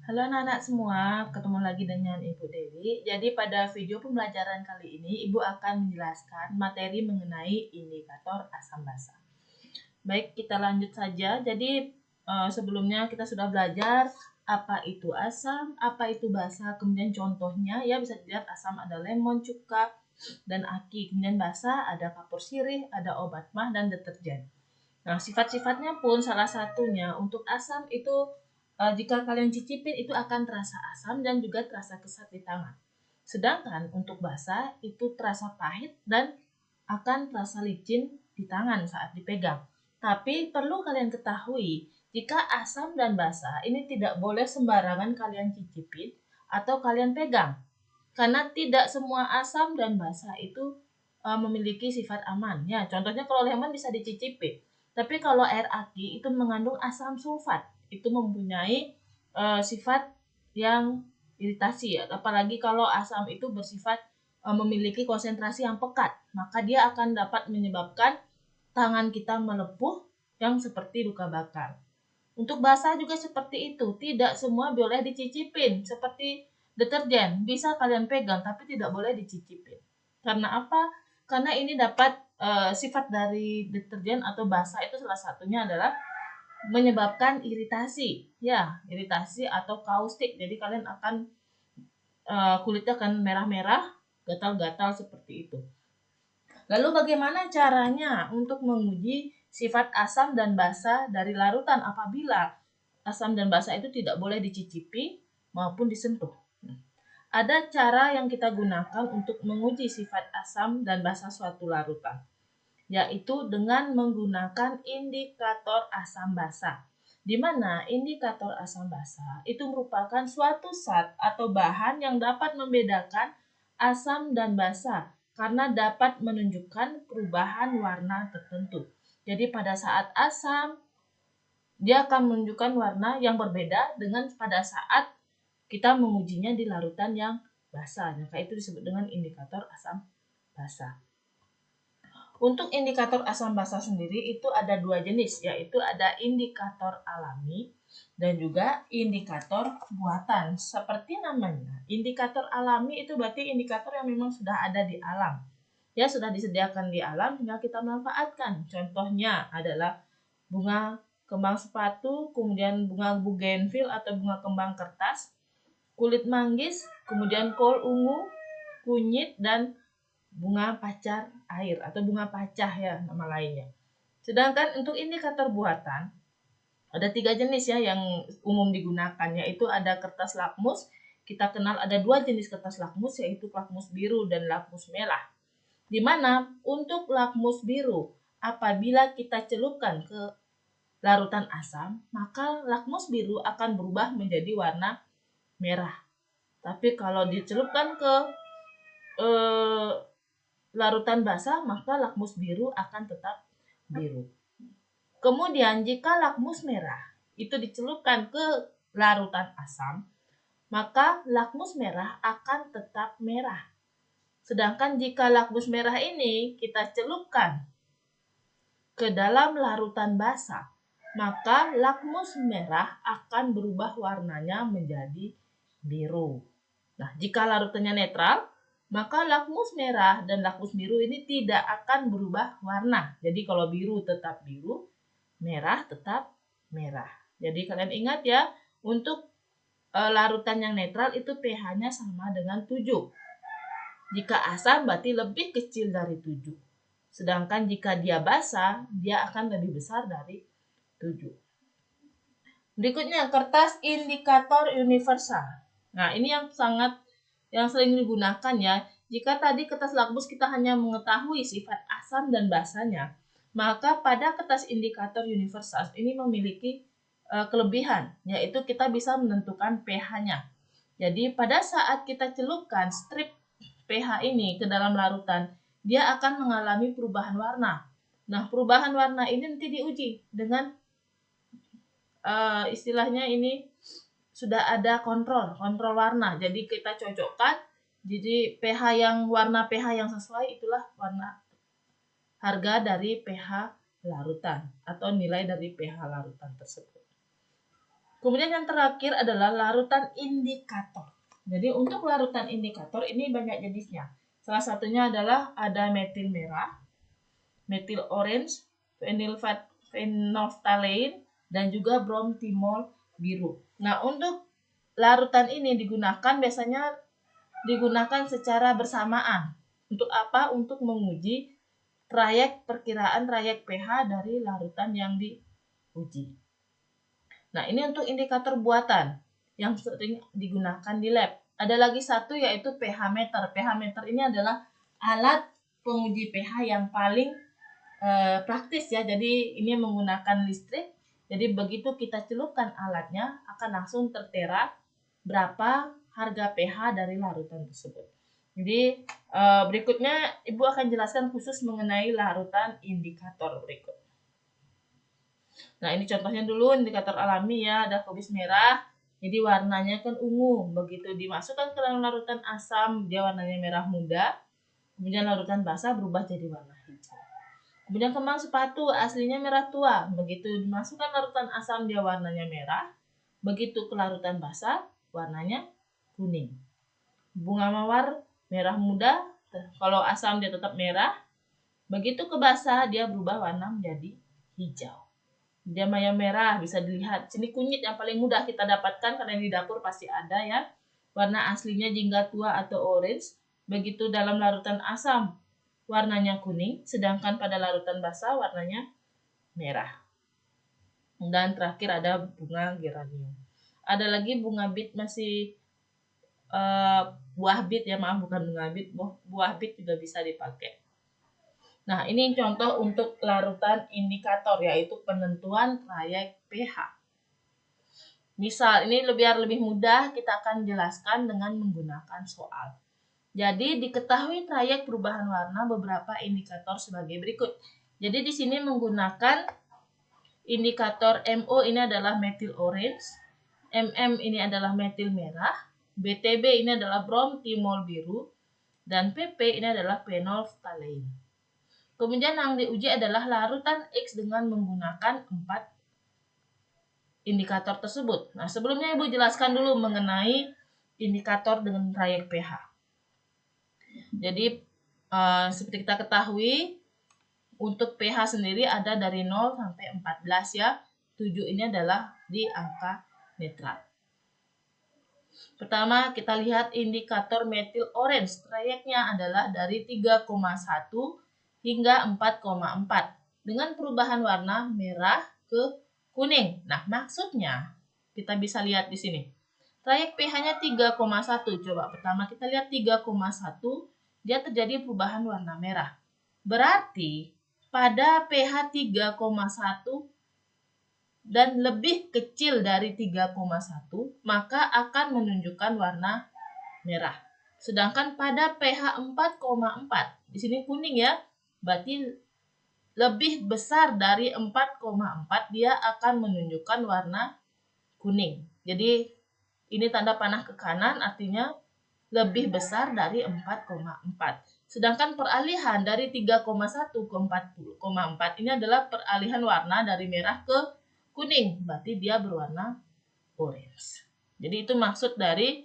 Halo anak-anak semua, ketemu lagi dengan Ibu Dewi. Jadi pada video pembelajaran kali ini, Ibu akan menjelaskan materi mengenai indikator asam basa. Baik, kita lanjut saja. Jadi sebelumnya kita sudah belajar apa itu asam, apa itu basa, kemudian contohnya ya bisa dilihat asam ada lemon, cuka, dan aki. Kemudian basa ada kapur sirih, ada obat mah, dan deterjen. Nah, sifat-sifatnya pun salah satunya untuk asam itu jika kalian cicipin itu akan terasa asam dan juga terasa kesat di tangan. Sedangkan untuk basa itu terasa pahit dan akan terasa licin di tangan saat dipegang. Tapi perlu kalian ketahui, jika asam dan basa ini tidak boleh sembarangan kalian cicipin atau kalian pegang. Karena tidak semua asam dan basa itu memiliki sifat aman. Ya, contohnya kalau lemon bisa dicicipi. Tapi kalau air aki itu mengandung asam sulfat. Itu mempunyai sifat yang iritasi ya. Apalagi kalau asam itu bersifat memiliki konsentrasi yang pekat, maka dia akan dapat menyebabkan tangan kita melepuh yang seperti luka bakar. Untuk basah juga seperti itu, tidak semua boleh dicicipin. Seperti deterjen, bisa kalian pegang tapi tidak boleh dicicipin. Karena apa? Karena ini dapat sifat dari deterjen atau basah itu salah satunya adalah menyebabkan iritasi. Ya, iritasi atau kaustik. Jadi kalian akan kulitnya akan merah-merah, gatal-gatal seperti itu. Lalu bagaimana caranya untuk menguji sifat asam dan basa dari larutan apabila asam dan basa itu tidak boleh dicicipi maupun disentuh? Ada cara yang kita gunakan untuk menguji sifat asam dan basa suatu larutan, yaitu dengan menggunakan indikator asam basa. Di mana indikator asam basa itu merupakan suatu zat atau bahan yang dapat membedakan asam dan basa karena dapat menunjukkan perubahan warna tertentu. Jadi pada saat asam dia akan menunjukkan warna yang berbeda dengan pada saat kita mengujinya di larutan yang basah. Maka itu disebut dengan indikator asam basa. Untuk indikator asam basa sendiri itu ada dua jenis, yaitu ada indikator alami dan juga indikator buatan. Seperti namanya, indikator alami itu berarti indikator yang memang sudah ada di alam. Ya, sudah disediakan di alam, tinggal kita manfaatkan. Contohnya adalah bunga kembang sepatu, kemudian bunga bougainville atau bunga kembang kertas, kulit manggis, kemudian kol ungu, kunyit, dan bunga pacar air atau bunga pacah ya nama lainnya. Sedangkan untuk indikator buatan ada 3 jenis ya yang umum digunakan, yaitu ada kertas lakmus. Kita kenal ada 2 jenis kertas lakmus, yaitu lakmus biru dan lakmus merah. Di mana untuk lakmus biru apabila kita celupkan ke larutan asam, maka lakmus biru akan berubah menjadi warna merah. Tapi kalau dicelupkan ke larutan basah, maka lakmus biru akan tetap biru. Kemudian jika lakmus merah itu dicelupkan ke larutan asam, maka lakmus merah akan tetap merah. Sedangkan jika lakmus merah ini kita celupkan ke dalam larutan basah, maka lakmus merah akan berubah warnanya menjadi biru. Nah, jika larutannya netral, maka lakmus merah dan lakmus biru ini tidak akan berubah warna. Jadi kalau biru tetap biru, merah tetap merah. Jadi kalian ingat ya, untuk larutan yang netral itu pH-nya sama dengan 7. Jika asam berarti lebih kecil dari 7. Sedangkan jika dia basah, dia akan lebih besar dari 7. Berikutnya kertas indikator universal. Nah, ini yang sering digunakan ya. Jika tadi kertas lakmus kita hanya mengetahui sifat asam dan basanya, maka pada kertas indikator universal ini memiliki kelebihan, yaitu kita bisa menentukan pH-nya. Jadi pada saat kita celupkan strip pH ini ke dalam larutan, dia akan mengalami perubahan warna. Nah, perubahan warna ini nanti diuji dengan istilahnya ini sudah ada kontrol warna. Jadi kita cocokkan, jadi warna pH yang sesuai itulah warna harga dari pH larutan atau nilai dari pH larutan tersebut. Kemudian yang terakhir adalah larutan indikator. Jadi untuk larutan indikator ini banyak jenisnya. Salah satunya adalah ada metil merah, metil orange, phenolphthalein, dan juga bromthymol biru. Nah, untuk larutan ini biasanya digunakan secara bersamaan. Untuk apa? Untuk menguji perkiraan trayek pH dari larutan yang diuji. Nah, ini untuk indikator buatan yang sering digunakan di lab. Ada lagi satu yaitu pH meter. pH meter ini adalah alat penguji pH yang paling praktis ya. Jadi ini menggunakan listrik. Jadi begitu kita celupkan alatnya akan langsung tertera berapa harga pH dari larutan tersebut. Jadi berikutnya Ibu akan jelaskan khusus mengenai larutan indikator berikut. Nah, ini contohnya dulu indikator alami ya, ada kubis merah. Jadi warnanya kan ungu. Begitu dimasukkan ke dalam larutan asam, dia warnanya merah muda. Kemudian larutan basah berubah jadi warna hijau. Kemudian kembang sepatu aslinya merah tua. Begitu dimasukkan larutan asam, dia warnanya merah. Begitu ke larutan basah, warnanya kuning. Bunga mawar merah muda, kalau asam dia tetap merah. Begitu ke basah, dia berubah warna menjadi hijau. Dia maya merah bisa dilihat. Sini kunyit yang paling mudah kita dapatkan karena di dapur pasti ada ya. Warna aslinya jingga tua atau orange. Begitu dalam larutan asam warnanya kuning, sedangkan pada larutan basah warnanya merah. Dan terakhir ada bunga geranium. Ada lagi bunga bit masih buah bit ya, maaf bukan bunga bit, buah bit juga bisa dipakai. Nah, ini contoh untuk larutan indikator, yaitu penentuan trayek pH. Misal, ini biar lebih mudah, kita akan jelaskan dengan menggunakan soal. Jadi, diketahui trayek perubahan warna beberapa indikator sebagai berikut. Jadi, di sini menggunakan indikator MO ini adalah metil orange, MM ini adalah metil merah, BTB ini adalah bromthymol biru, dan PP ini adalah phenolphthalein. Kemudian yang diuji adalah larutan X dengan menggunakan 4 indikator tersebut. Nah, sebelumnya Ibu jelaskan dulu mengenai indikator dengan trayek pH. Jadi, seperti kita ketahui, untuk pH sendiri ada dari 0 sampai 14 ya. 7 ini adalah di angka netral. Pertama, kita lihat indikator metil orange. Trayeknya adalah dari 3,1 hingga 4,4 dengan perubahan warna merah ke kuning. Nah, maksudnya kita bisa lihat di sini. Trayek pH-nya 3,1. Coba pertama kita lihat 3,1, dia terjadi perubahan warna merah. Berarti pada pH 3,1 dan lebih kecil dari 3,1, maka akan menunjukkan warna merah. Sedangkan pada pH 4,4, di sini kuning ya, berarti lebih besar dari 4,4 dia akan menunjukkan warna kuning. Jadi ini tanda panah ke kanan artinya lebih besar dari 4,4. Sedangkan peralihan dari 3,1 ke 4,4 ini adalah peralihan warna dari merah ke kuning. Berarti dia berwarna orange. Jadi itu maksud dari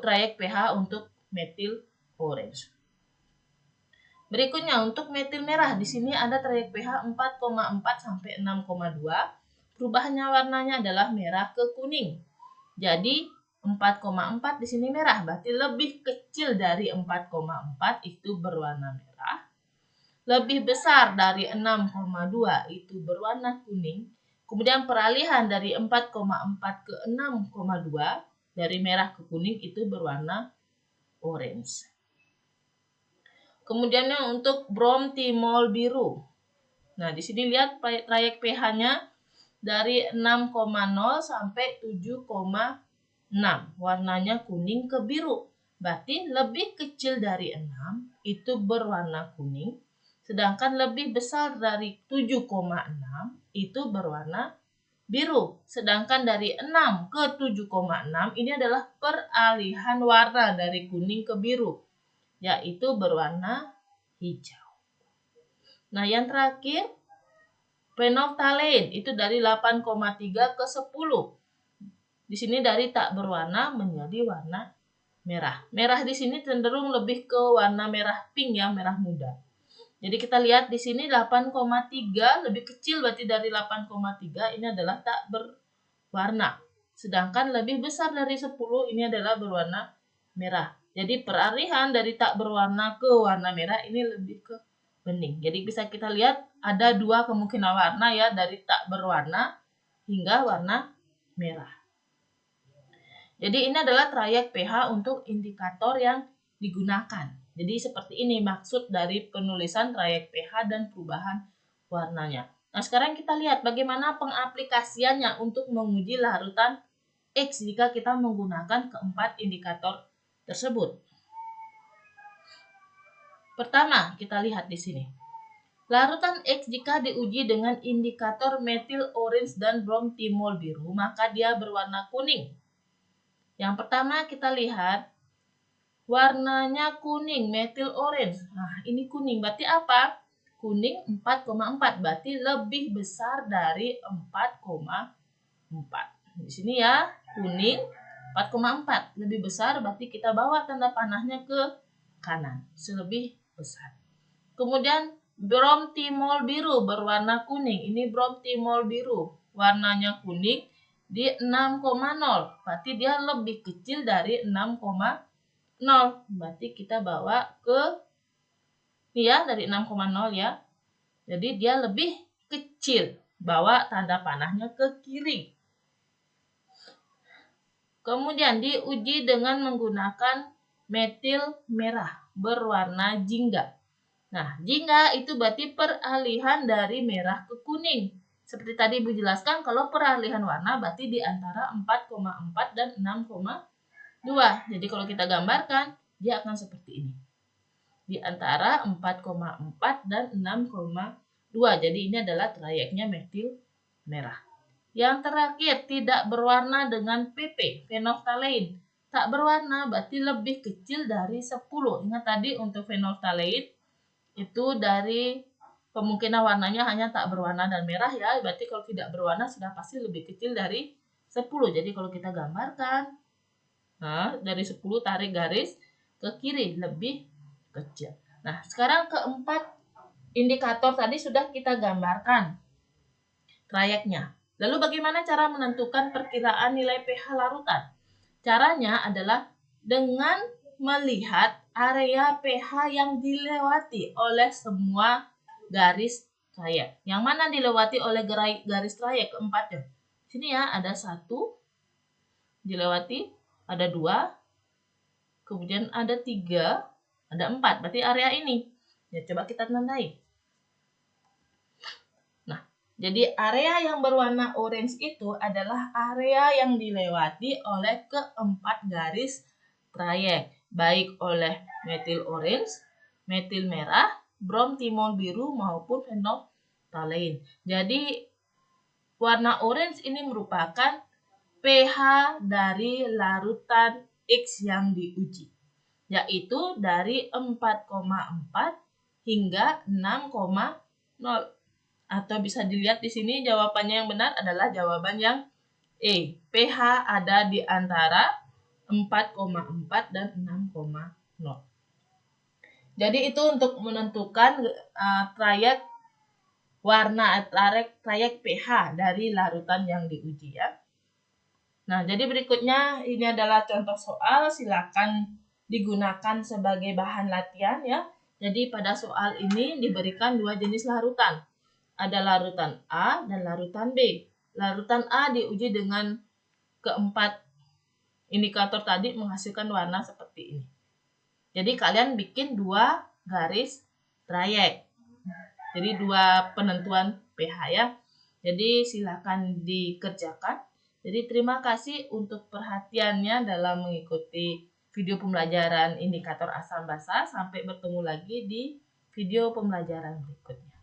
trayek pH untuk metil orange. Berikutnya untuk metil merah, di sini ada trayek pH 4,4 sampai 6,2. Perubahannya warnanya adalah merah ke kuning. Jadi 4,4 di sini merah, berarti lebih kecil dari 4,4 itu berwarna merah. Lebih besar dari 6,2 itu berwarna kuning. Kemudian peralihan dari 4,4 ke 6,2 dari merah ke kuning itu berwarna orange. Kemudian untuk bromthymol biru. Nah, di sini lihat trayek pH-nya dari 6,0 sampai 7,6. Warnanya kuning ke biru. Berarti lebih kecil dari 6 itu berwarna kuning. Sedangkan lebih besar dari 7,6 itu berwarna biru. Sedangkan dari 6 ke 7,6 ini adalah peralihan warna dari kuning ke biru, yaitu berwarna hijau. Nah, yang terakhir Phenolphthalein itu dari 8,3 ke 10. Di sini dari tak berwarna menjadi warna merah. Merah di sini cenderung lebih ke warna merah pink ya, merah muda. Jadi kita lihat di sini 8,3 lebih kecil, berarti dari 8,3 ini adalah tak berwarna. Sedangkan lebih besar dari 10 ini adalah berwarna merah. Jadi peralihan dari tak berwarna ke warna merah ini lebih ke bening. Jadi bisa kita lihat ada dua kemungkinan warna ya, dari tak berwarna hingga warna merah. Jadi ini adalah trayek pH untuk indikator yang digunakan. Jadi seperti ini maksud dari penulisan trayek pH dan perubahan warnanya. Nah, sekarang kita lihat bagaimana pengaplikasiannya untuk menguji larutan X jika kita menggunakan keempat indikator tersebut. Pertama, kita lihat di sini. Larutan X jika diuji dengan indikator metil orange dan brom timol biru, maka dia berwarna kuning. Yang pertama kita lihat warnanya kuning, metil orange. Nah, ini kuning berarti apa? Kuning 4,4 berarti lebih besar dari 4,4. Di sini ya, kuning 4,4 lebih besar berarti kita bawa tanda panahnya ke kanan, lebih besar. Kemudian brom timol biru berwarna kuning. Ini brom timol biru, warnanya kuning di 6,0. Berarti dia lebih kecil dari 6,0. Berarti kita bawa ke ya dari 6,0 ya. Jadi dia lebih kecil. Bawa tanda panahnya ke kiri. Kemudian diuji dengan menggunakan metil merah berwarna jingga. Nah, jingga itu berarti peralihan dari merah ke kuning. Seperti tadi Ibu jelaskan, kalau peralihan warna berarti di antara 4,4 dan 6,2. Jadi kalau kita gambarkan, dia akan seperti ini. Di antara 4,4 dan 6,2. Jadi ini adalah trayeknya metil merah. Yang terakhir, tidak berwarna dengan PP, phenolphthalein. Tak berwarna berarti lebih kecil dari 10. Ingat tadi untuk phenolphthalein itu dari kemungkinan warnanya hanya tak berwarna dan merah ya. Berarti kalau tidak berwarna sudah pasti lebih kecil dari 10. Jadi kalau kita gambarkan, nah dari 10 tarik garis ke kiri, lebih kecil. Nah, sekarang keempat indikator tadi sudah kita gambarkan trayeknya. Lalu bagaimana cara menentukan perkiraan nilai pH larutan? Caranya adalah dengan melihat area pH yang dilewati oleh semua garis trayek. Yang mana dilewati oleh garis trayek keempatnya? Sini ya, ada 1 dilewati, ada 2, kemudian ada 3, ada 4. Berarti area ini. Ya, coba kita tandai. Jadi area yang berwarna orange itu adalah area yang dilewati oleh keempat garis trayek, baik oleh metil orange, metil merah, brom timol biru maupun phenolphthalein. Jadi warna orange ini merupakan pH dari larutan X yang diuji, yaitu dari 4,4 hingga 6,0. Atau bisa dilihat di sini jawabannya yang benar adalah jawaban yang E. pH ada di antara 4,4 dan 6,0. Jadi itu untuk menentukan trayek warna, trayek pH dari larutan yang diuji ya. Nah, jadi berikutnya ini adalah contoh soal, silakan digunakan sebagai bahan latihan ya. Jadi pada soal ini diberikan 2 jenis larutan. Ada larutan A dan larutan B. Larutan A diuji dengan keempat indikator tadi menghasilkan warna seperti ini. Jadi kalian bikin 2 garis trayek. Jadi 2 penentuan pH ya. Jadi silakan dikerjakan. Jadi terima kasih untuk perhatiannya dalam mengikuti video pembelajaran indikator asam basa. Sampai bertemu lagi di video pembelajaran berikutnya.